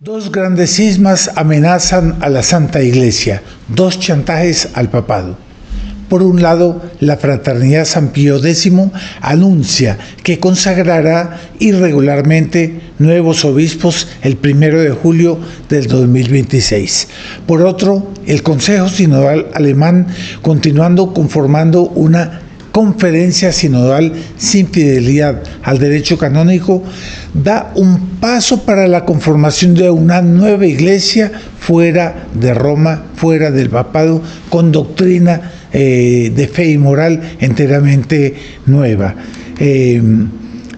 Dos grandes cismas amenazan a la Santa Iglesia, dos chantajes al papado. Por un lado, la Fraternidad San Pío X anuncia que consagrará irregularmente nuevos obispos el 1 de julio del 2026. Por otro, el Consejo Sinodal alemán, continuando conformando una conferencia sinodal sin fidelidad al derecho canónico, da un paso para la conformación de una nueva iglesia fuera de Roma, fuera del papado, con doctrina de fe y moral enteramente nueva.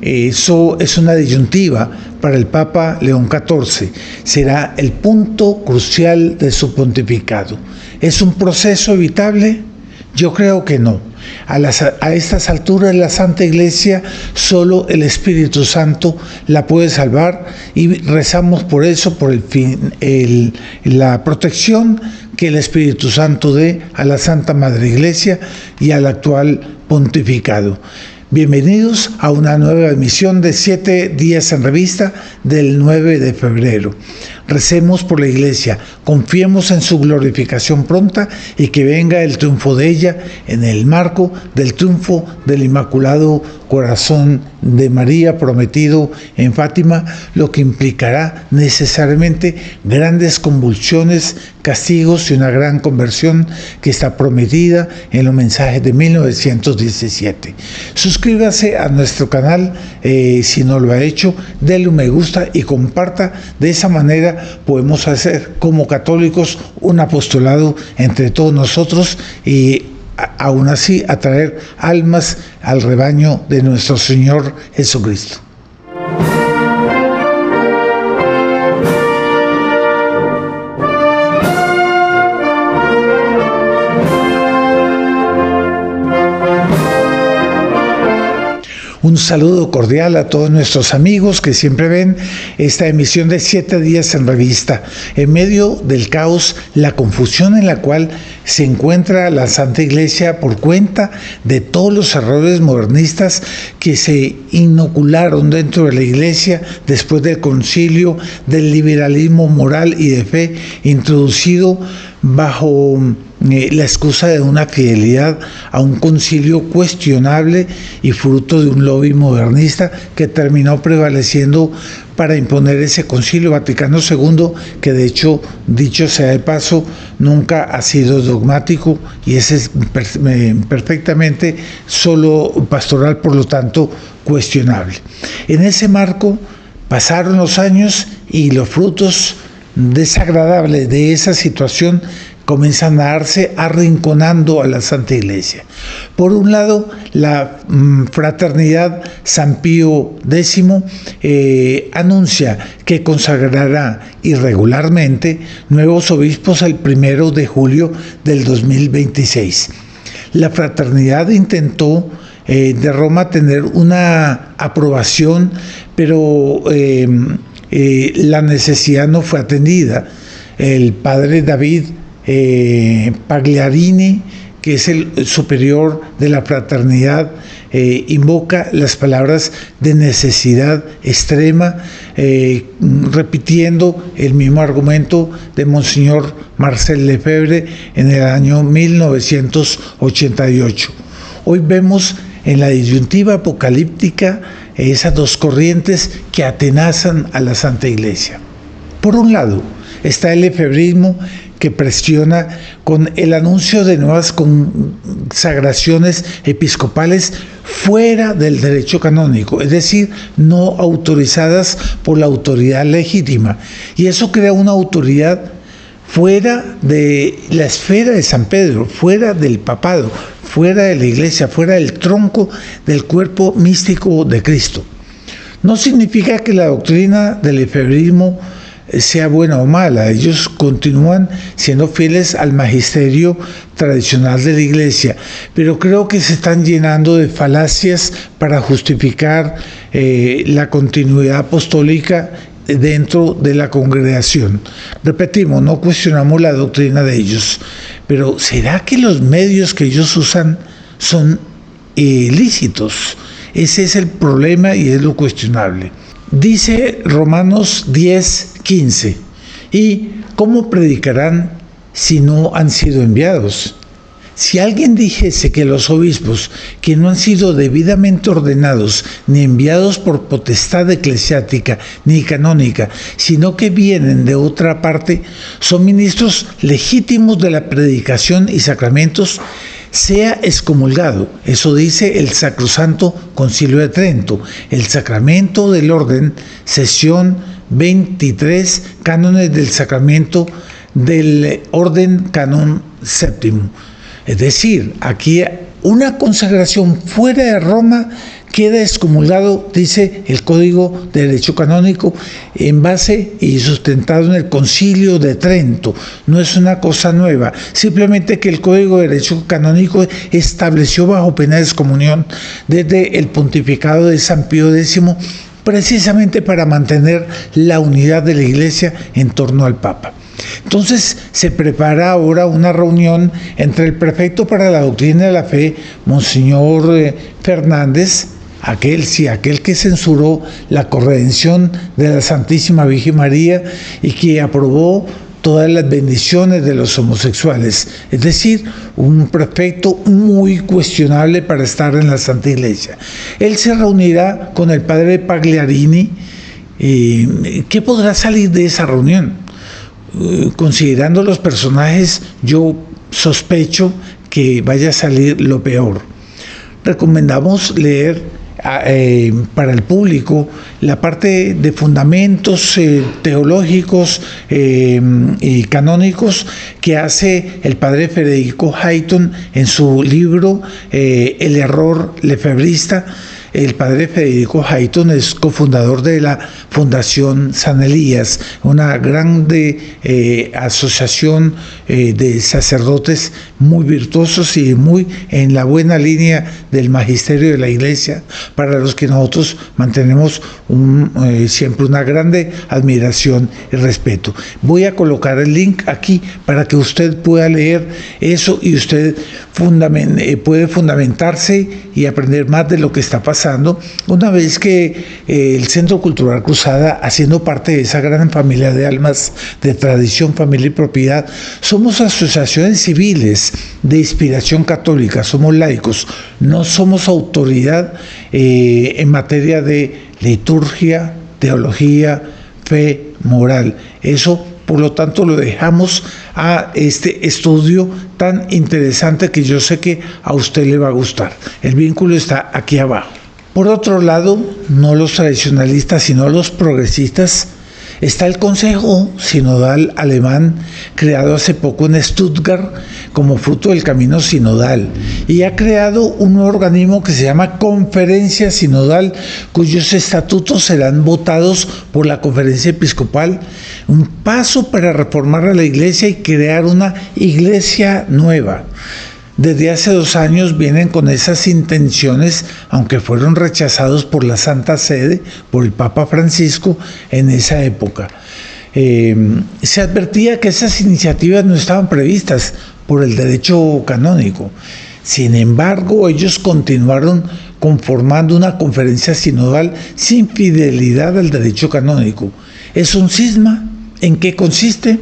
Eso es una disyuntiva para el Papa León XIV. Será el punto crucial de su pontificado. ¿Es un proceso evitable? Yo creo que no. A estas alturas la Santa Iglesia, solo el Espíritu Santo la puede salvar, y rezamos por eso, por la protección que el Espíritu Santo dé a la Santa Madre Iglesia y al actual pontificado. Bienvenidos a una nueva emisión de 7 días en revista del 9 de febrero. Recemos por la Iglesia, confiemos en su glorificación pronta y que venga el triunfo de ella en el marco del triunfo del Inmaculado Corazón de María prometido en Fátima, lo que implicará necesariamente grandes convulsiones, castigos y una gran conversión que está prometida en los mensajes de 1917. Suscríbase a nuestro canal si no lo ha hecho, denle un me gusta y comparta. De esa manera podemos hacer como católicos un apostolado entre todos nosotros y aún así atraer almas al rebaño de nuestro Señor Jesucristo. Un saludo cordial a todos nuestros amigos que siempre ven esta emisión de 7 días en revista. En medio del caos, la confusión en la cual se encuentra la Santa Iglesia por cuenta de todos los errores modernistas que se inocularon dentro de la Iglesia después del concilio, del liberalismo moral y de fe introducido bajo la excusa de una fidelidad a un concilio cuestionable y fruto de un lobby modernista que terminó prevaleciendo para imponer ese concilio Vaticano II, que de hecho, dicho sea de paso, nunca ha sido dogmático y ese es perfectamente solo pastoral, por lo tanto cuestionable. En ese marco pasaron los años y los frutos desagradables de esa situación comienzan a darse arrinconando a la Santa Iglesia. Por un lado, la Fraternidad San Pío X anuncia que consagrará irregularmente nuevos obispos el 1 de julio del 2026. La Fraternidad intentó de Roma tener una aprobación, pero la necesidad no fue atendida. El padre David Pagliarini, que es el superior de la fraternidad, invoca las palabras de necesidad extrema, repitiendo el mismo argumento de Monseñor Marcel Lefebvre en el año 1988. Hoy vemos en la disyuntiva apocalíptica esas dos corrientes que atenazan a la Santa Iglesia. Por un lado está el lefebrismo, que presiona con el anuncio de nuevas consagraciones episcopales fuera del derecho canónico, es decir, no autorizadas por la autoridad legítima. Y eso crea una autoridad fuera de la esfera de San Pedro, fuera del papado, fuera de la Iglesia, fuera del tronco del cuerpo místico de Cristo. No significa que la doctrina del lefebrismo sea buena o mala. Ellos continúan siendo fieles al magisterio tradicional de la Iglesia, pero creo que se están llenando de falacias para justificar la continuidad apostólica dentro de la congregación. Repetimos, no cuestionamos la doctrina de ellos, pero ¿será que los medios que ellos usan son ilícitos? Ese es el problema y es lo cuestionable. Dice Romanos 10, 15. ¿Y cómo predicarán si no han sido enviados? Si alguien dijese que los obispos, que no han sido debidamente ordenados ni enviados por potestad eclesiástica ni canónica, sino que vienen de otra parte, son ministros legítimos de la predicación y sacramentos, sea excomulgado. Eso dice el Sacrosanto Concilio de Trento, el Sacramento del Orden, sesión 23, cánones del Sacramento del Orden, canon séptimo. Es decir, aquí una consagración fuera de Roma queda excomulgado, dice el Código de Derecho Canónico, en base y sustentado en el Concilio de Trento. No es una cosa nueva, simplemente que el Código de Derecho Canónico estableció bajo pena de excomunión desde el pontificado de San Pío X, precisamente para mantener la unidad de la Iglesia en torno al Papa. Entonces se prepara ahora una reunión entre el prefecto para la doctrina de la fe, Monseñor Fernández, aquel que censuró la corredención de la Santísima Virgen María y que aprobó todas las bendiciones de los homosexuales, es decir, un prefecto muy cuestionable para estar en la Santa Iglesia. Él se reunirá con el padre Pagliarini. ¿Qué podrá salir de esa reunión? Considerando los personajes, yo sospecho que vaya a salir lo peor. Recomendamos leer para el público la parte de fundamentos teológicos y canónicos que hace el padre Federico Hayton en su libro El error lefebrista. El padre Federico Hayton es cofundador de la Fundación San Elías, una grande asociación de sacerdotes muy virtuosos y muy en la buena línea del magisterio de la Iglesia, para los que nosotros mantenemos siempre una grande admiración y respeto. Voy a colocar el link aquí para que usted pueda leer eso y usted puede fundamentarse y aprender más de lo que está pasando, una vez que el Centro Cultural Cruzada, haciendo parte de esa gran familia de almas de tradición, familia y propiedad, somos asociaciones civiles de inspiración católica, somos laicos, no somos autoridad en materia de liturgia, teología, fe, moral. Eso, por lo tanto, lo dejamos a este estudio tan interesante que yo sé que a usted le va a gustar. El vínculo está aquí abajo. Por otro lado, no los tradicionalistas, sino los progresistas, está el Consejo Sinodal Alemán, creado hace poco en Stuttgart como fruto del camino sinodal, y ha creado un nuevo organismo que se llama Conferencia Sinodal, cuyos estatutos serán votados por la Conferencia Episcopal, un paso para reformar a la Iglesia y crear una Iglesia nueva. Desde hace 2 años vienen con esas intenciones, aunque fueron rechazados por la Santa Sede, por el Papa Francisco en esa época. Se advertía que esas iniciativas no estaban previstas por el derecho canónico. Sin embargo, ellos continuaron conformando una conferencia sinodal sin fidelidad al derecho canónico. ¿Es un cisma? ¿En qué consiste?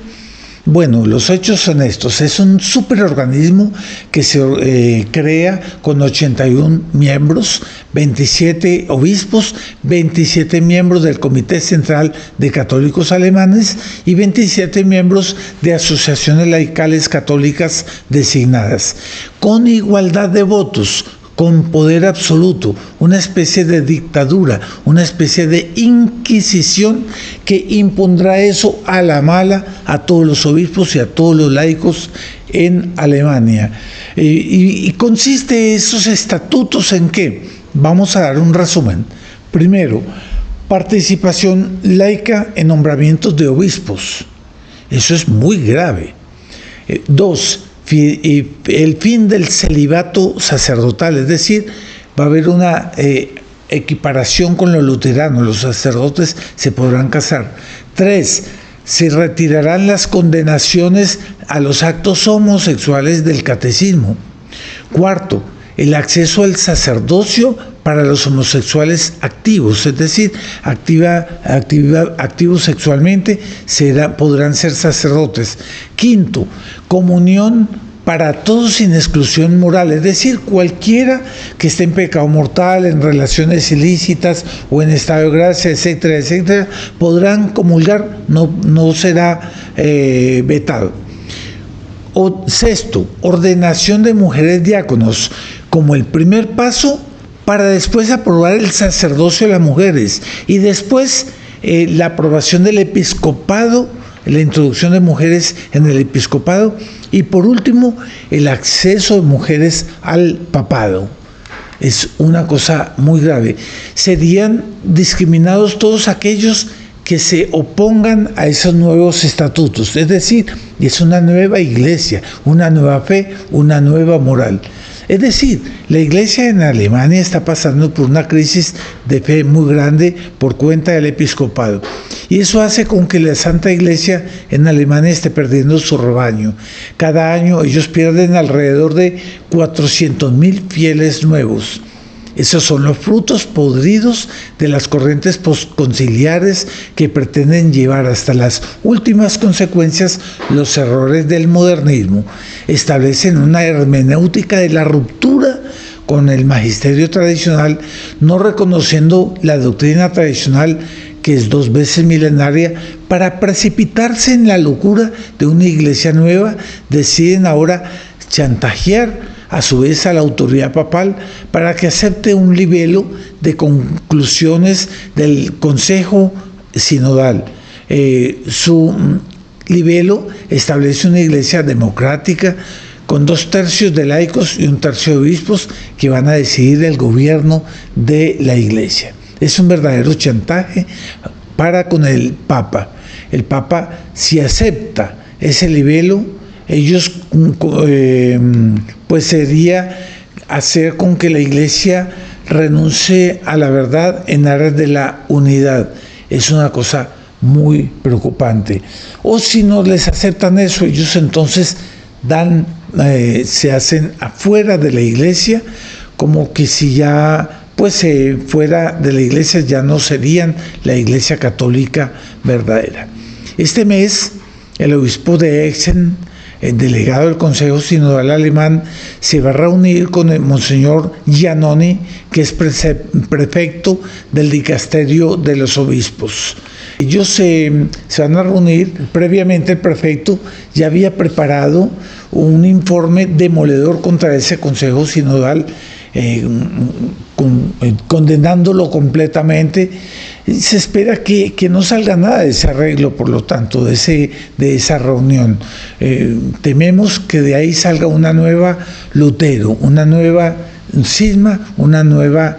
Bueno, los hechos son estos. Es un superorganismo que se crea con 81 miembros, 27 obispos, 27 miembros del Comité Central de Católicos Alemanes y 27 miembros de asociaciones laicales católicas designadas, con igualdad de votos, con poder absoluto, una especie de dictadura, una especie de inquisición que impondrá eso a la mala a todos los obispos y a todos los laicos en Alemania. Y consiste esos estatutos en qué? Vamos a dar un resumen. Primero, participación laica en nombramientos de obispos. Eso es muy grave. 2, el fin del celibato sacerdotal, es decir, va a haber una equiparación con los luteranos, los sacerdotes se podrán casar. 3, se retirarán las condenaciones a los actos homosexuales del catecismo. 4, el acceso al sacerdocio para los homosexuales activos, es decir, activos sexualmente podrán ser sacerdotes. Quinto, comunión para todos sin exclusión moral, es decir, cualquiera que esté en pecado mortal, en relaciones ilícitas o en estado de gracia, etcétera, etcétera, podrán comulgar, no será vetado. Sexto, ordenación de mujeres diáconos, como el primer paso para después aprobar el sacerdocio de las mujeres y después la aprobación del episcopado, la introducción de mujeres en el episcopado y por último el acceso de mujeres al papado. Es una cosa muy grave. Serían discriminados todos aquellos que se opongan a esos nuevos estatutos, es decir, es una nueva iglesia, una nueva fe, una nueva moral. Es decir, la iglesia en Alemania está pasando por una crisis de fe muy grande por cuenta del episcopado. Y eso hace con que la Santa Iglesia en Alemania esté perdiendo su rebaño. Cada año ellos pierden alrededor de 400,000 fieles nuevos. Esos son los frutos podridos de las corrientes postconciliares que pretenden llevar hasta las últimas consecuencias los errores del modernismo. Establecen una hermenéutica de la ruptura con el magisterio tradicional, no reconociendo la doctrina tradicional que es 2 veces milenaria, para precipitarse en la locura de una iglesia nueva, deciden ahora chantajear a su vez a la autoridad papal para que acepte un libelo de conclusiones del Consejo Sinodal. Su libelo establece una iglesia democrática con 2/3 de laicos y 1/3 de obispos que van a decidir el gobierno de la iglesia. Es un verdadero chantaje para con el Papa. El Papa, si acepta ese libelo, ellos pues sería hacer con que la iglesia renuncie a la verdad en aras de la unidad. Es una cosa muy preocupante. O si no les aceptan eso, ellos entonces se hacen afuera de la iglesia, como que si ya pues fuera de la iglesia ya no serían la iglesia católica verdadera. Este mes el obispo de Essen, el delegado del Consejo Sinodal Alemán, se va a reunir con el Monseñor Giannoni, que es prefecto del dicasterio de los obispos. Ellos se van a reunir. Previamente el prefecto ya había preparado un informe demoledor contra ese Consejo Sinodal, condenándolo completamente. Se espera que no salga nada de ese arreglo, por lo tanto, de esa reunión. Tememos que de ahí salga una nueva Lutero, una nueva cisma, una nueva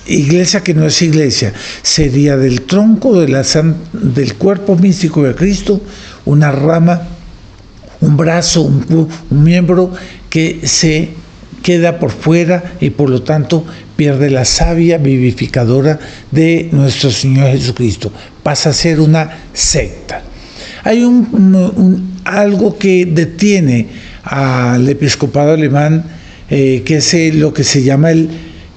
iglesia que no es iglesia. Sería del tronco del cuerpo místico de Cristo una rama, un brazo, un miembro que se queda por fuera y por lo tanto pierde la savia vivificadora de nuestro Señor Jesucristo. Pasa a ser una secta. Hay algo que detiene al episcopado alemán, que es lo que se llama el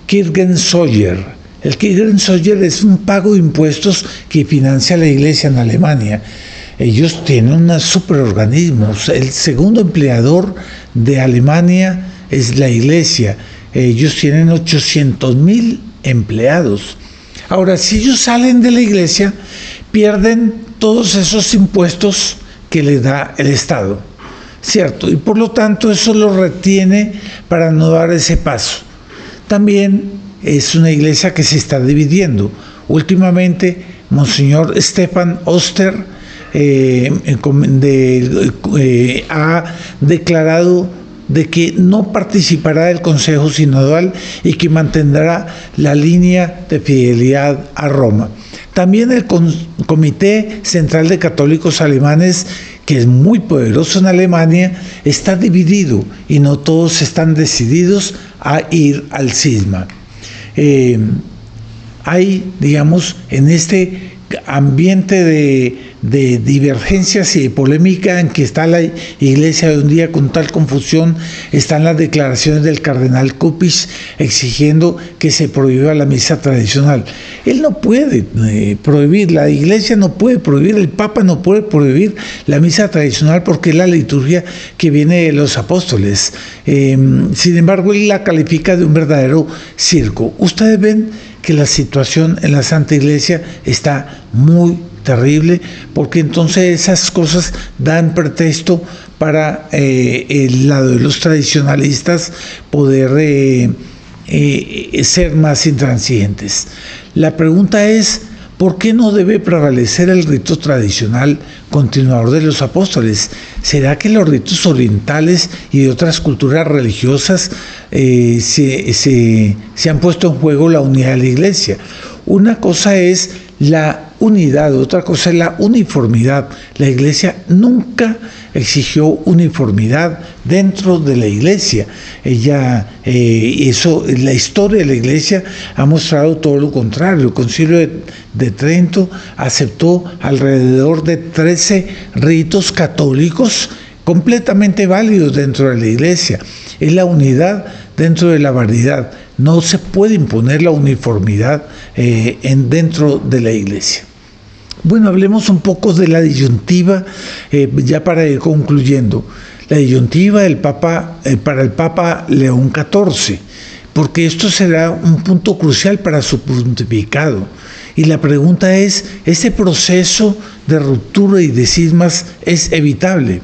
Kirchensteuer. El Kirchensteuer es un pago de impuestos que financia la iglesia en Alemania. Ellos tienen unos superorganismos. El segundo empleador de Alemania es la iglesia. Ellos tienen 800,000 empleados. Ahora, si ellos salen de la iglesia, pierden todos esos impuestos que les da el Estado, ¿cierto? Y por lo tanto eso lo retiene para no dar ese paso. También es una iglesia que se está dividiendo. Últimamente, Monseñor Stefan Oster ha declarado de que no participará del Consejo Sinodal y que mantendrá la línea de fidelidad a Roma. También el Comité Central de Católicos Alemanes, que es muy poderoso en Alemania, está dividido y no todos están decididos a ir al cisma. Hay, digamos, en este ambiente de divergencias y de polémica en que está la iglesia de un día con tal confusión, están las declaraciones del cardenal Copich exigiendo que se prohíba la misa tradicional. Él no puede prohibir, la iglesia no puede prohibir, el Papa no puede prohibir la misa tradicional porque es la liturgia que viene de los apóstoles. Sin embargo, él la califica de un verdadero circo. Ustedes ven que la situación en la Santa Iglesia está muy terrible, porque entonces esas cosas dan pretexto para el lado de los tradicionalistas poder ser más intransigentes. La pregunta es, ¿por qué no debe prevalecer el rito tradicional continuador de los apóstoles? ¿Será que los ritos orientales y de otras culturas religiosas se han puesto en juego la unidad de la Iglesia? Una cosa es la unidad, otra cosa es la uniformidad. La Iglesia nunca exigió uniformidad dentro de la Iglesia. La historia de la Iglesia ha mostrado todo lo contrario. El Concilio de Trento aceptó alrededor de 13 ritos católicos completamente válidos dentro de la Iglesia. Es la unidad dentro de la variedad. No se puede imponer la uniformidad dentro de la Iglesia. Bueno, hablemos un poco de la disyuntiva, ya para ir concluyendo. La disyuntiva para el Papa León XIV, porque esto será un punto crucial para su pontificado. Y la pregunta es, ¿este proceso de ruptura y de cismas es evitable?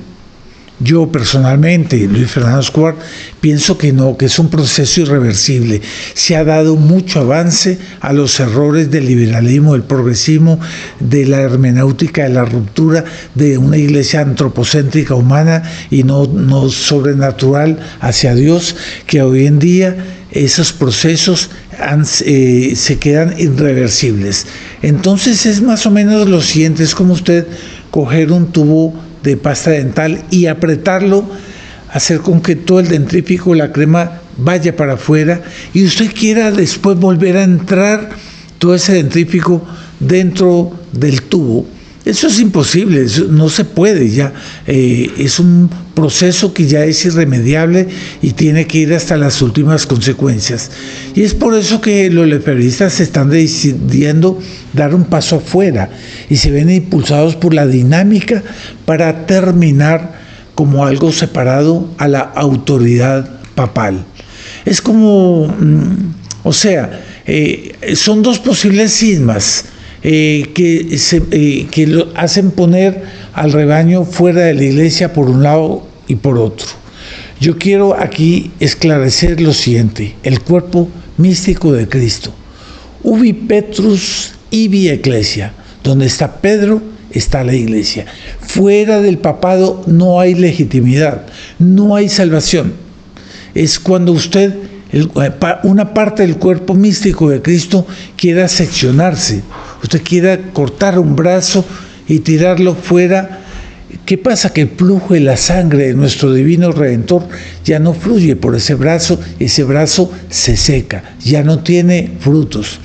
Yo personalmente, Luis Fernando Escobar, pienso que no, que es un proceso irreversible. Se ha dado mucho avance a los errores del liberalismo, del progresismo, de la hermenéutica de la ruptura, de una iglesia antropocéntrica humana y no sobrenatural hacia Dios, que hoy en día esos procesos se quedan irreversibles. Entonces es más o menos lo siguiente, es como usted coger un tubo de pasta dental y apretarlo, hacer con que todo el dentrífico, la crema, vaya para afuera y usted quiera después volver a entrar todo ese dentrífico dentro del tubo. Eso es imposible, eso no se puede ya. Es un proceso que ya es irremediable y tiene que ir hasta las últimas consecuencias. Y es por eso que los lefebvristas están decidiendo dar un paso afuera y se ven impulsados por la dinámica para terminar como algo separado a la autoridad papal. Es como, son dos posibles cismas. Que lo hacen poner al rebaño fuera de la iglesia por un lado y por otro. Yo quiero aquí esclarecer lo siguiente: el cuerpo místico de Cristo. Ubi Petrus ibi Ecclesia. Donde está Pedro, está la iglesia. Fuera del papado no hay legitimidad, no hay salvación. Es cuando usted, una parte del cuerpo místico de Cristo, quiera seccionarse. Usted quiera cortar un brazo y tirarlo fuera. ¿Qué pasa? Que el flujo de la sangre de nuestro divino Redentor ya no fluye por ese brazo se seca, ya no tiene frutos.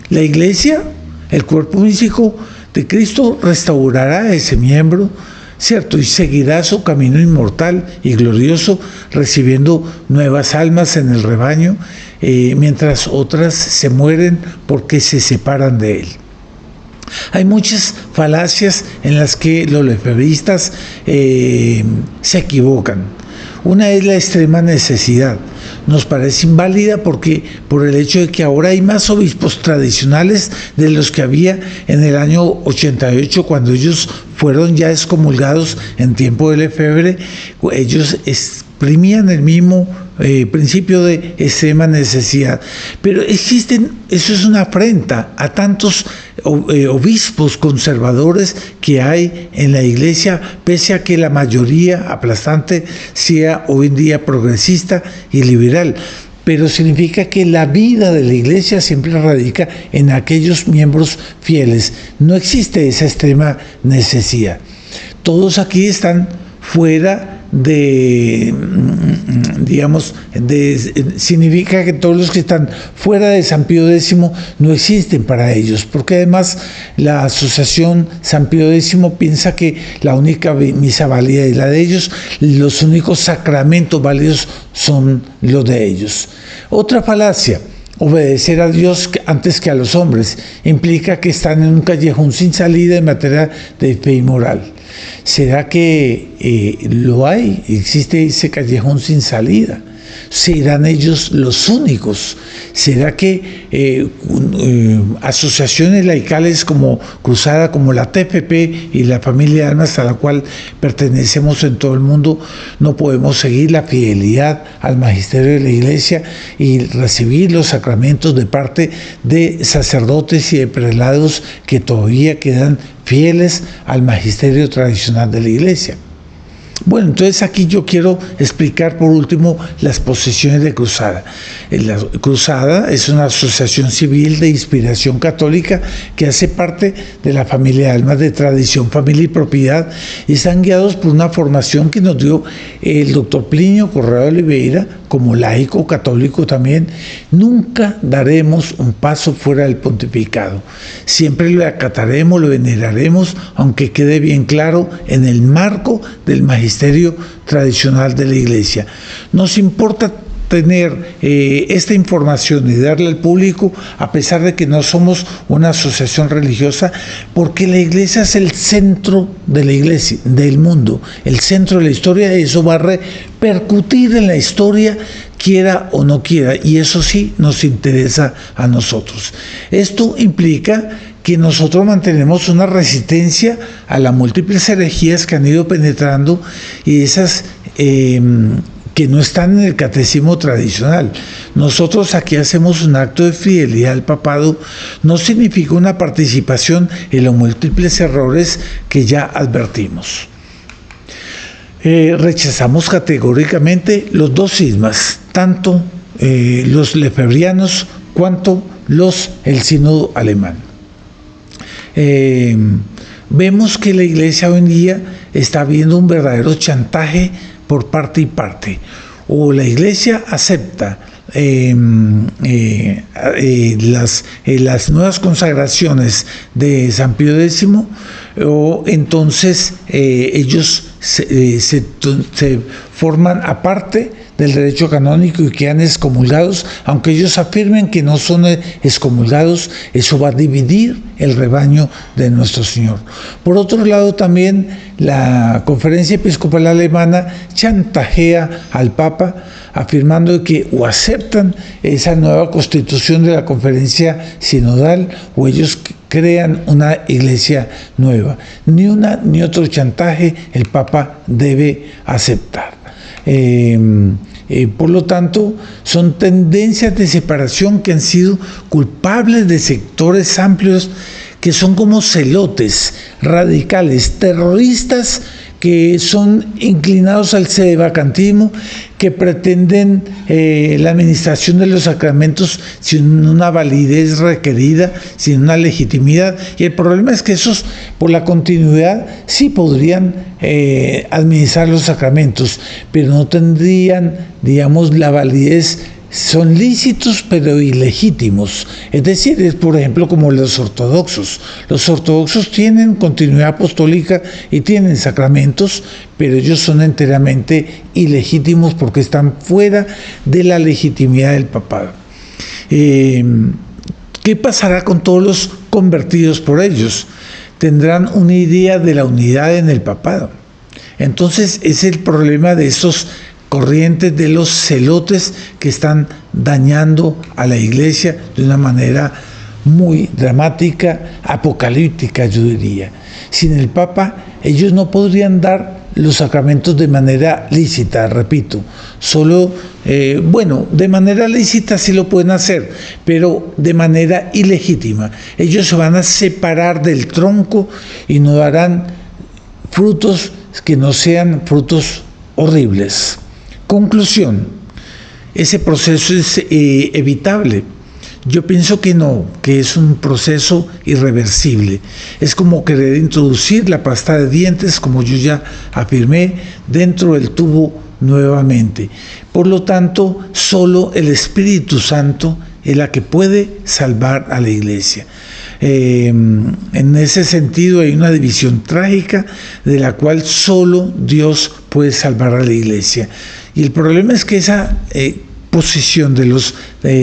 La iglesia, el cuerpo místico de Cristo, restaurará ese miembro, ¿cierto? Y seguirá su camino inmortal y glorioso, recibiendo nuevas almas en el rebaño, mientras otras se mueren porque se separan de él. Hay muchas falacias en las que los lefebvristas se equivocan. Una es la extrema necesidad. Nos parece inválida por el hecho de que ahora hay más obispos tradicionales de los que había en el año 88, cuando ellos fueron ya excomulgados en tiempo de Lefebvre. Ellos exprimían el mismo principio de extrema necesidad. Pero eso es una afrenta a tantos obispos conservadores que hay en la iglesia, pese a que la mayoría aplastante sea hoy en día progresista y liberal. Pero significa que la vida de la iglesia siempre radica en aquellos miembros fieles. No existe esa extrema necesidad. Todos aquí están fuera de digamos, significa que todos los que están fuera de San Pío X no existen para ellos, porque además la asociación San Pío X piensa que la única misa válida es la de ellos, los únicos sacramentos válidos son los de ellos. Otra falacia: obedecer a Dios antes que a los hombres implica que están en un callejón sin salida en materia de fe y moral. ¿Será que lo hay? ¿Existe ese callejón sin salida? ¿Serán ellos los únicos? ¿Será que asociaciones laicales como Cruzada, como la TFP y la Familia de Almas a la cual pertenecemos en todo el mundo, no podemos seguir la fidelidad al magisterio de la Iglesia y recibir los sacramentos de parte de sacerdotes y de prelados que todavía quedan fieles al magisterio tradicional de la Iglesia? Bueno, entonces aquí yo quiero explicar por último las posiciones de Cruzada. La Cruzada es una asociación civil de inspiración católica que hace parte de la Familia de Almas de tradición, familia y propiedad, y están guiados por una formación que nos dio el doctor Plinio Correa de Oliveira, como laico católico también. Nunca daremos un paso fuera del pontificado. Siempre lo acataremos, lo veneraremos, aunque quede bien claro, en el marco del magisterio tradicional de la Iglesia. Nos importa tener esta información y darle al público, a pesar de que no somos una asociación religiosa, porque la Iglesia es el centro de la Iglesia, del mundo, el centro de la historia, y eso va a repercutir en la historia, quiera o no quiera, y eso sí nos interesa a nosotros. Esto implica que nosotros mantenemos una resistencia a las múltiples herejías que han ido penetrando y esas que no están en el catecismo tradicional. Nosotros aquí hacemos un acto de fidelidad al papado, no significa una participación en los múltiples errores que ya advertimos. Rechazamos categóricamente los dos cismas, tanto los lefebrianos cuanto el sínodo alemán. Vemos que la Iglesia hoy en día está viendo un verdadero chantaje por parte y parte. O la Iglesia acepta las nuevas consagraciones de San Pío X, o entonces ellos se forman aparte del derecho canónico y quedan excomulgados, aunque ellos afirmen que no son excomulgados. Eso va a dividir el rebaño de nuestro Señor. Por otro lado, también la Conferencia Episcopal Alemana chantajea al Papa, afirmando que o aceptan esa nueva constitución de la conferencia sinodal o ellos crean una iglesia nueva. Ni una ni otro chantaje el Papa debe aceptar. Por lo tanto, son tendencias de separación que han sido culpables de sectores amplios que son como celotes, radicales, terroristas, que son inclinados al sedevacantismo, que pretenden la administración de los sacramentos sin una validez requerida, sin una legitimidad. Y el problema es que esos, por la continuidad, sí podrían administrar los sacramentos, pero no tendrían, digamos, la validez. Son lícitos pero ilegítimos. Es decir, es por ejemplo como los ortodoxos. Los ortodoxos tienen continuidad apostólica y tienen sacramentos, pero ellos son enteramente ilegítimos porque están fuera de la legitimidad del papado. ¿Qué pasará con todos los convertidos por ellos? Tendrán una idea de la unidad en el papado. Entonces es el problema de estos corrientes, de los celotes que están dañando a la Iglesia de una manera muy dramática, apocalíptica, yo diría. Sin el Papa, ellos no podrían dar los sacramentos de manera lícita, repito. Solo, de manera lícita sí lo pueden hacer, pero de manera ilegítima. Ellos se van a separar del tronco y no darán frutos que no sean frutos horribles. Conclusión: ese proceso es evitable. Yo pienso que no, que es un proceso irreversible. Es como querer introducir la pasta de dientes, como yo ya afirmé, dentro del tubo nuevamente. Por lo tanto, solo el Espíritu Santo es la que puede salvar a la iglesia. En ese sentido hay una división trágica de la cual solo Dios puede salvar a la iglesia. Y el problema es que esa posición de los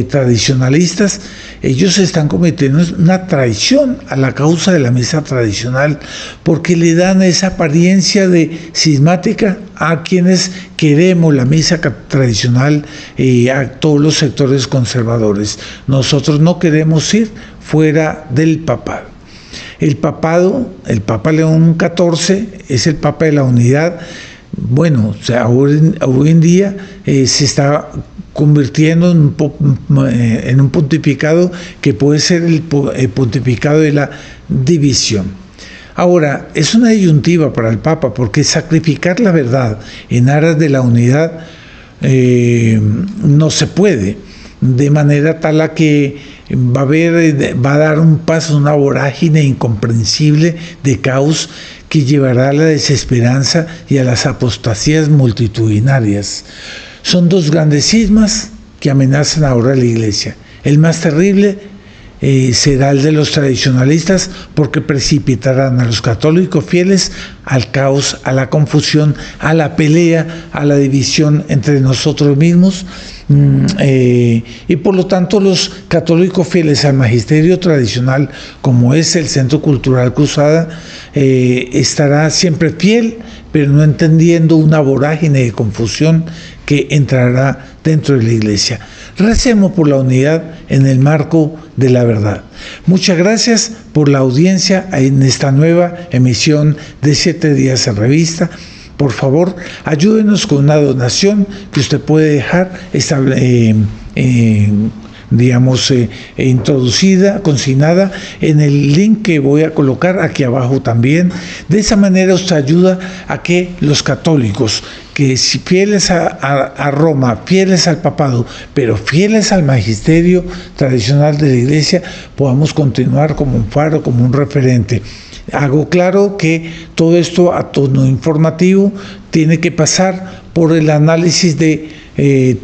tradicionalistas, ellos están cometiendo una traición a la causa de la misa tradicional, porque le dan esa apariencia de cismática a quienes queremos la misa tradicional, a todos los sectores conservadores. Nosotros no queremos ir fuera del papado. El papado, el Papa León XIV, es el Papa de la unidad. Bueno, o sea, hoy en día se está convirtiendo en un pontificado que puede ser el pontificado de la división. Ahora, es una disyuntiva para el Papa, porque sacrificar la verdad en aras de la unidad no se puede, de manera tal a que va a dar un paso, una vorágine incomprensible de caos que llevará a la desesperanza y a las apostasías multitudinarias. Son dos grandes cismas que amenazan ahora a la iglesia. El más terrible será el de los tradicionalistas, porque precipitarán a los católicos fieles al caos, a la confusión, a la pelea, a la división entre nosotros mismos. Y por lo tanto los católicos fieles al magisterio tradicional, como es el Centro Cultural Cruzada, estará siempre fiel, pero no entendiendo una vorágine de confusión que entrará dentro de la iglesia. Recemos por la unidad en el marco de la verdad. Muchas gracias por la audiencia en esta nueva emisión de 7 días en revista. Por favor, ayúdenos con una donación que usted puede dejar introducida, consignada en el link que voy a colocar aquí abajo también. De esa manera usted ayuda a que los católicos, que si fieles a Roma, fieles al papado, pero fieles al magisterio tradicional de la iglesia, podamos continuar como un faro, como un referente. Hago claro que todo esto a tono informativo tiene que pasar por el análisis de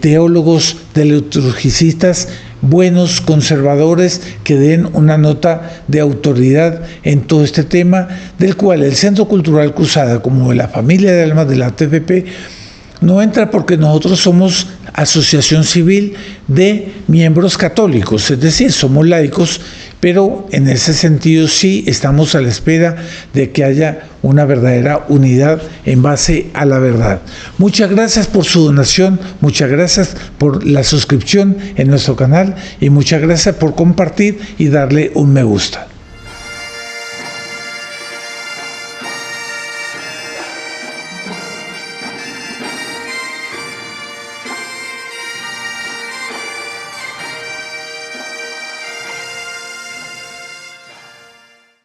teólogos, de liturgicistas buenos, conservadores, que den una nota de autoridad en todo este tema, del cual el Centro Cultural Cruzada, como la familia de almas de la TFP, no entra, porque nosotros somos asociación civil de miembros católicos, es decir, somos laicos, pero en ese sentido sí estamos a la espera de que haya una verdadera unidad en base a la verdad. Muchas gracias por su donación, muchas gracias por la suscripción en nuestro canal y muchas gracias por compartir y darle un me gusta.